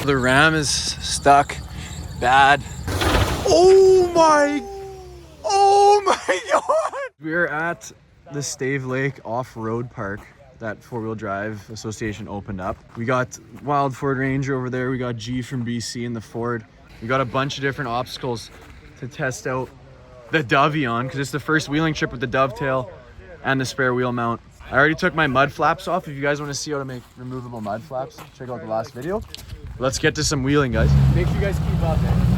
The ram is stuck bad. Oh my God. We're at the Stave Lake off-road park that 4-wheel drive association opened up. We got Wild Ford Ranger over there. We got G from BC in the Ford. We got a bunch of different obstacles to test out the Dovey on, because it's the first wheeling trip with the dovetail and the spare wheel mount. I already took my mud flaps off. If you guys want to see how to make removable mud flaps, check out the last video. Let's get to some wheeling, guys. Make sure you guys keep up, man.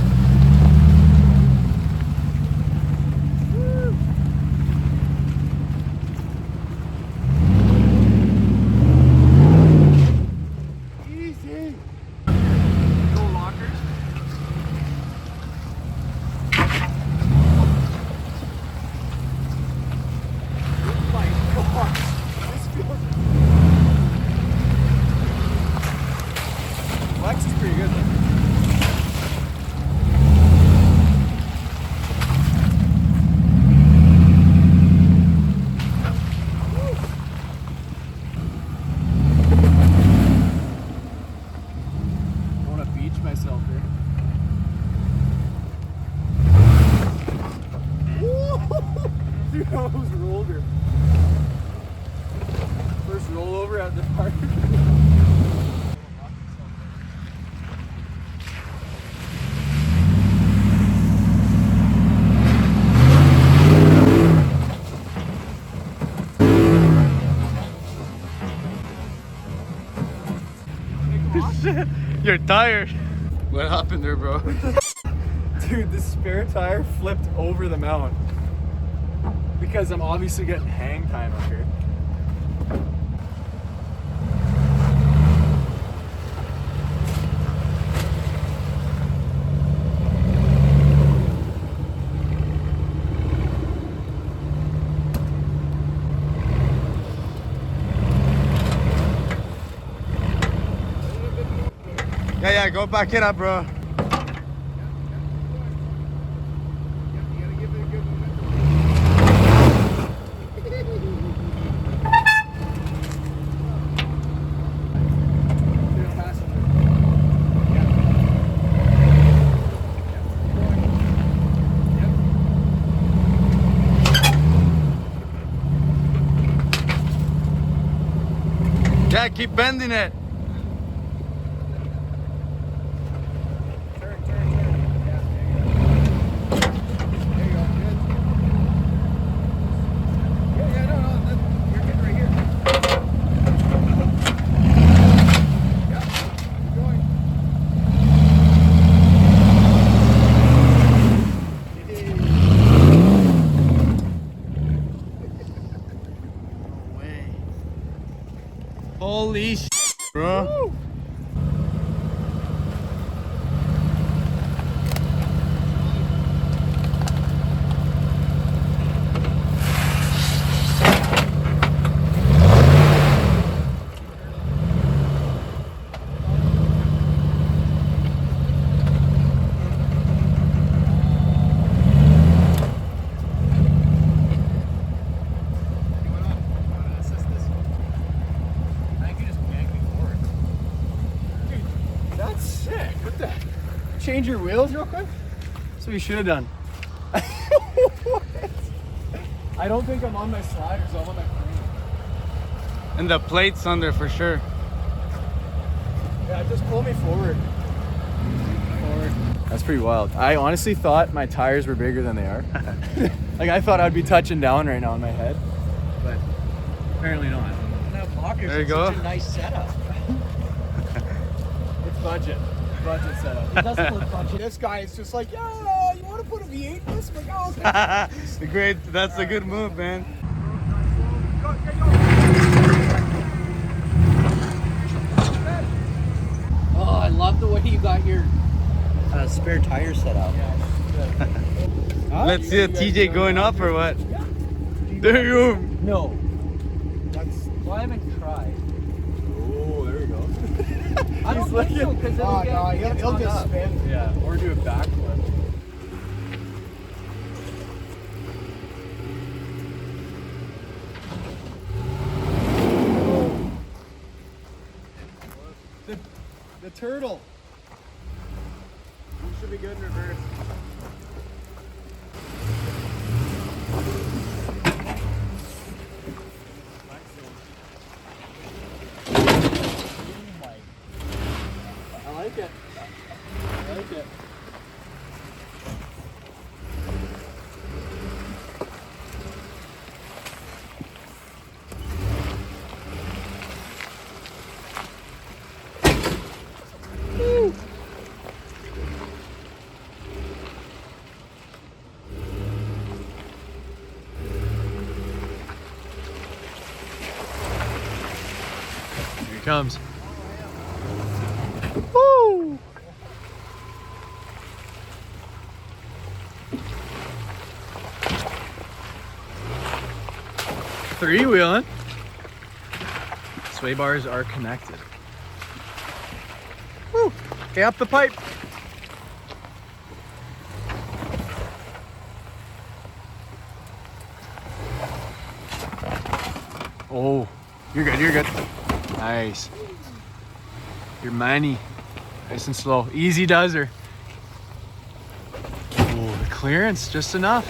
Flex is pretty good though. I want to beach myself here. Dude, I almost rolled her. First rollover at the park. Shit, you're tired. What happened there, bro? Dude, the spare tire flipped over the mount because I'm obviously getting hang time up here. Yeah, go back it up, bro. Yeah, keep bending it. Holy shit, bro. Woo! Change your wheels real quick? That's what you should have done. I don't think I'm on my sliders, I'm on my frame. And the plate's under for sure. Yeah, just pull me forward. That's pretty wild. I honestly thought my tires were bigger than they are. Like I thought I'd be touching down right now in my head, but apparently not. That blocker's there you go. Such a nice setup. It's budget setup. It doesn't look budget. This guy is just like, yeah, you want to put a V8 in this? I'm like, oh, okay. That's a good move, man. Oh, I love the way you got your spare tire set up. Let's see a TJ going up or what? Yeah. There you go. No. Well, I haven't tried. Oh, there you go. I don't think so, because he'll just spin. Yeah, or do a backflip. The turtle. should be good in reverse. I like it. I like it. Here he comes. Woo! Three-wheeling. Sway bars are connected. Woo! Okay, up the pipe. Oh, you're good, you're good. Nice. You're money. Nice and slow. Easy does her. Oh, the clearance, just enough.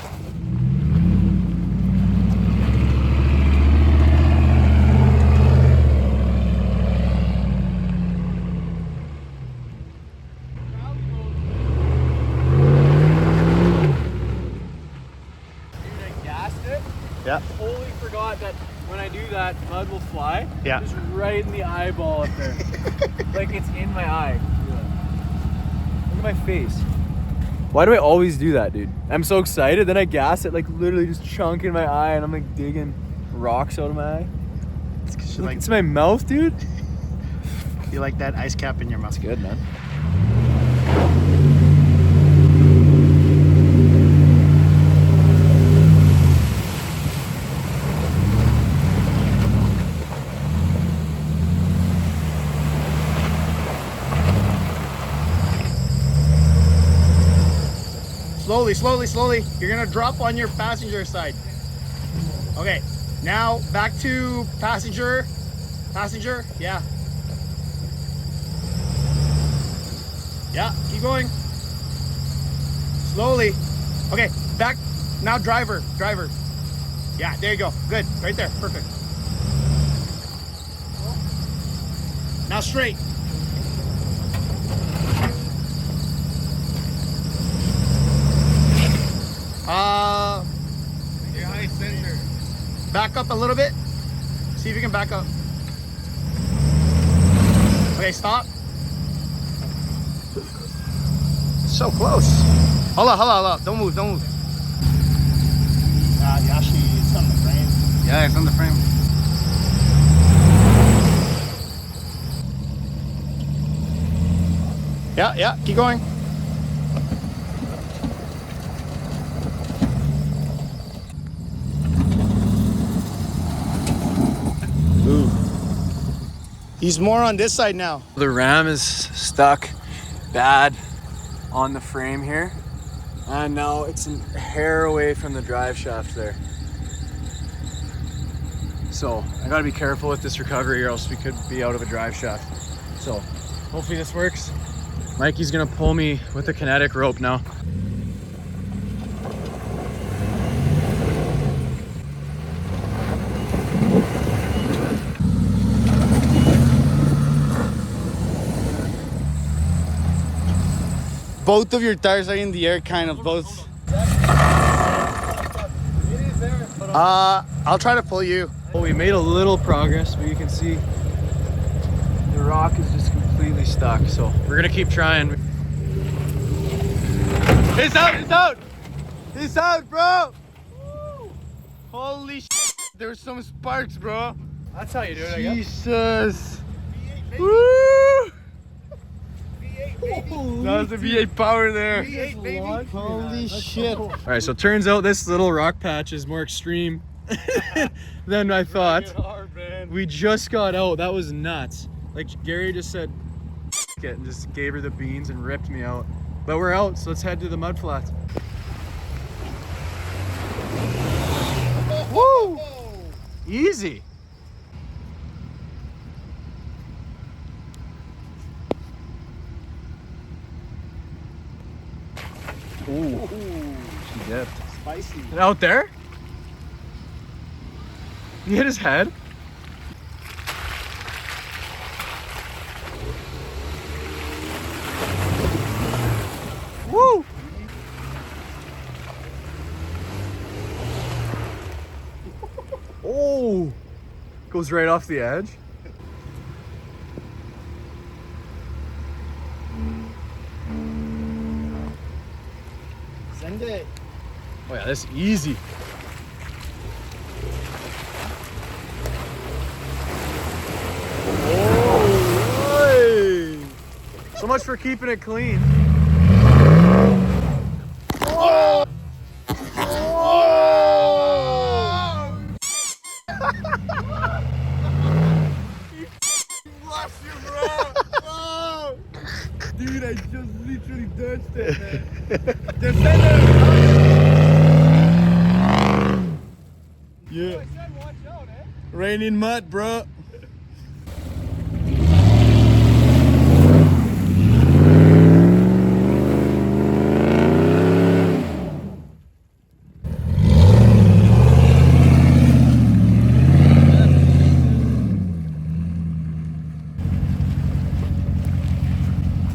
Yeah. Totally forgot that when I do that, mud will fly. Yeah. Just right in the eyeball up there. Like it's in my eye. Look at my face. Why do I always do that, dude? I'm so excited, then I gas it, like literally just chunk in my eye, and I'm like digging rocks out of my eye. It's 'cause you Look, like, it's my mouth, dude. you like that ice cap in your mouth. It's good, man. Slowly, slowly, slowly. You're gonna drop on your passenger side. Okay, now back to passenger. Passenger, yeah. Yeah, keep going. Slowly. Okay, back. Now driver, driver. Yeah, there you go. Good, right there, perfect. Now straight. Your high center. Back up a little bit. See if you can back up. Okay, stop. So close. Hold on, hold on, hold on. Don't move, don't move. Actually, it's on the frame. Yeah, it's on the frame. Yeah, yeah, keep going. Ooh. He's more on this side now. The ram is stuck bad on the frame here. And now it's a hair away from the drive shaft there. So I gotta be careful with this recovery or else we could be out of a drive shaft. So hopefully this works. Mikey's gonna pull me with a kinetic rope now. Both of your tires are in the air, kind of both. I'll try to pull you. Well, we made a little progress, but you can see the rock is just completely stuck. So we're gonna keep trying. It's out! It's out! It's out, bro! Holy shit! There's some sparks, bro. That's how you do it, I guess. Jesus! Woo! That was the V8 power there. Holy shit. All right, so it turns out this little rock patch is more extreme than I thought. We just got out. That was nuts. Like Gary just said, "F it," and just gave her the beans and ripped me out. But we're out, so let's head to the mud flats. Woo! Easy. Ooh, she dipped. Spicy. And out there? He hit his head? Woo! Oh! Goes right off the edge. Send it. Oh yeah, that's easy. Oh, hey. So much for keeping it clean. Oh! Bless you, bro! Oh! Dude, I just literally touched it, man. Just send it. Yeah. Raining mud, bro.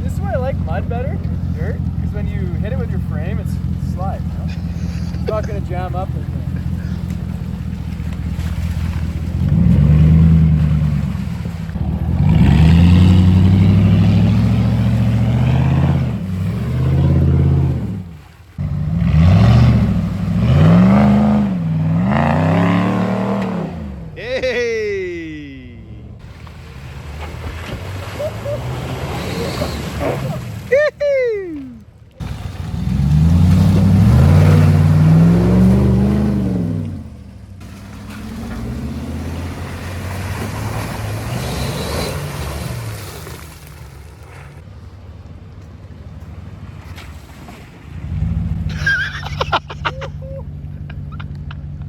This is why I like mud better, dirt, because when you hit it with your frame, it's slide. You know? It's not gonna jam up. Hey!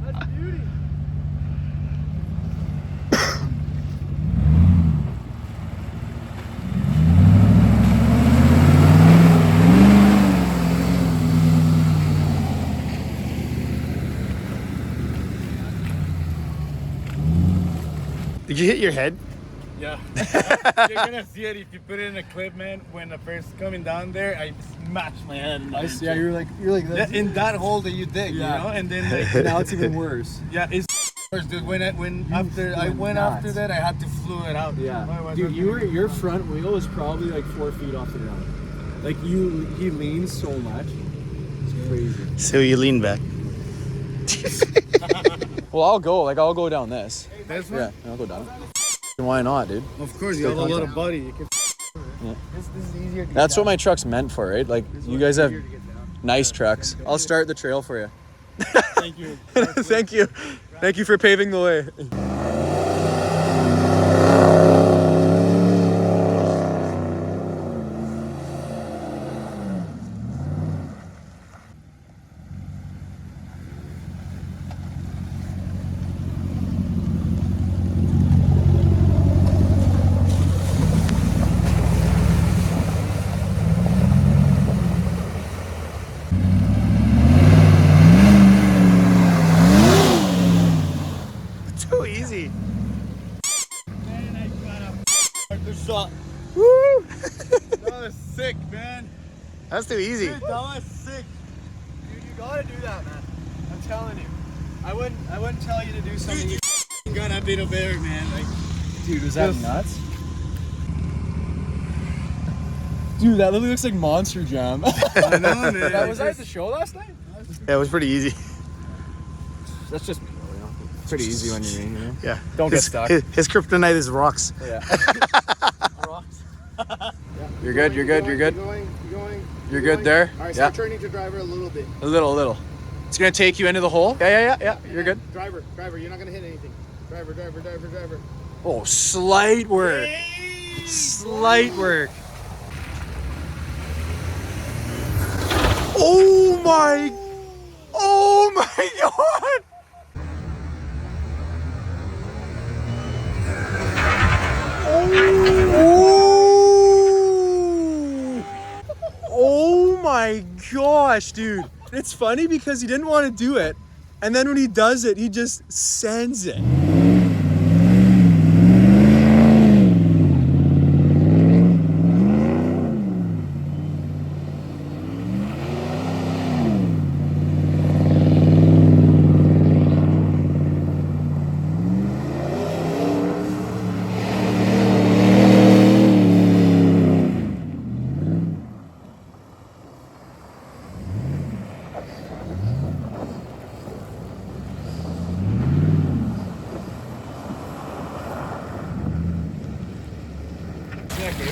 That's beauty. Did you hit your head? Yeah. You're gonna see it if you put it in a clip, man. When I first coming down there, I smashed my head. Yeah, you're like Yeah, in that hole that you dig, Yeah. you know, and then like, now it's even worse. yeah, it's worse, dude. When after I went went nuts. after that, I had to flew it out. Yeah, Otherwise, dude, I was gonna- your front wheel was probably like 4 feet off the ground. Like he leans so much. It's crazy. So you lean back. Well, I'll go down this. This one? Yeah, I'll go down. Why not, dude? Of course, you have a lot of body. You can. This is easier to That's what my truck's meant for, right? Like you guys have nice trucks. I'll start the trail for you. Thank you. Thank you. Thank you for paving the way. too easy. Man, I got a shot. Woo! That was sick, man. That's too easy. Dude, that was sick. Dude, you gotta do that, man. I'm telling you. I wouldn't tell you to do something. Dude, you gotta be the bear, man. Like, Dude, was that nuts? Dude, that literally looks like Monster Jam. I know, man. Was I at the show last night? Yeah, it was pretty easy. That's just me, you know. Pretty easy when you're in, you know. Yeah. Don't get his, stuck. His kryptonite is rocks. Yeah. Rocks. You're good. You're good. You're good. You're going. You're good there. All right, Yeah. start turning to driver a little bit. A little. It's gonna take you into the hole. Yeah. You're good. Driver, you're not gonna hit anything. Driver. Oh, slight work. Slight work. Oh my god! Oh my god! gosh, dude. It's funny because he didn't want to do it. And then when he does it, he just sends it.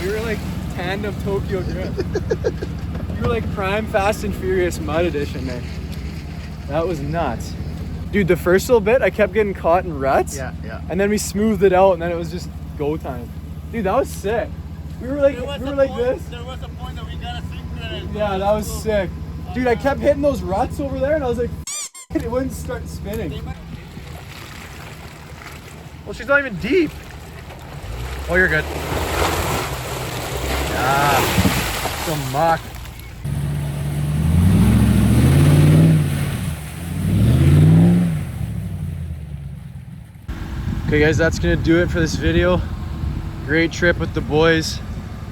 We were like Tandem Tokyo Drift. You were like prime Fast and Furious Mud Edition, man. That was nuts. Dude, the first little bit, I kept getting caught in ruts. Yeah. And then we smoothed it out, and then it was just go time. Dude, that was sick. We were like, this. There was a point that we got a synchronize. Yeah, that was sick. Dude, I kept hitting those ruts over there, and I was like, it wouldn't start spinning. Well, she's not even deep. Oh, you're good. Ah, some muck. Okay guys, that's gonna do it for this video. Great trip with the boys.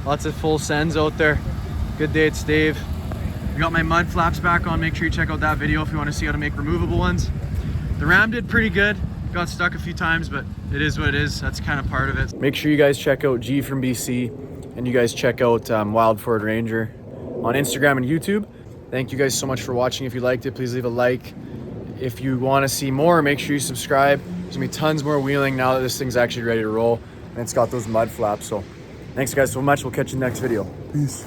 Lots of full sends out there. Good day at Stave. We got my mud flaps back on. Make sure you check out that video if you want to see how to make removable ones. The Ram did pretty good. Got stuck a few times, but it is what it is. That's kind of part of it. Make sure you guys check out G from BC, and you guys check out Wild Ford Ranger on Instagram and YouTube. Thank you guys so much for watching. If you liked it, please leave a like. If you want to see more, make sure you subscribe. There's gonna be tons more wheeling now that this thing's actually ready to roll, and it's got those mud flaps. So thanks guys so much. We'll catch you in the next video. Peace.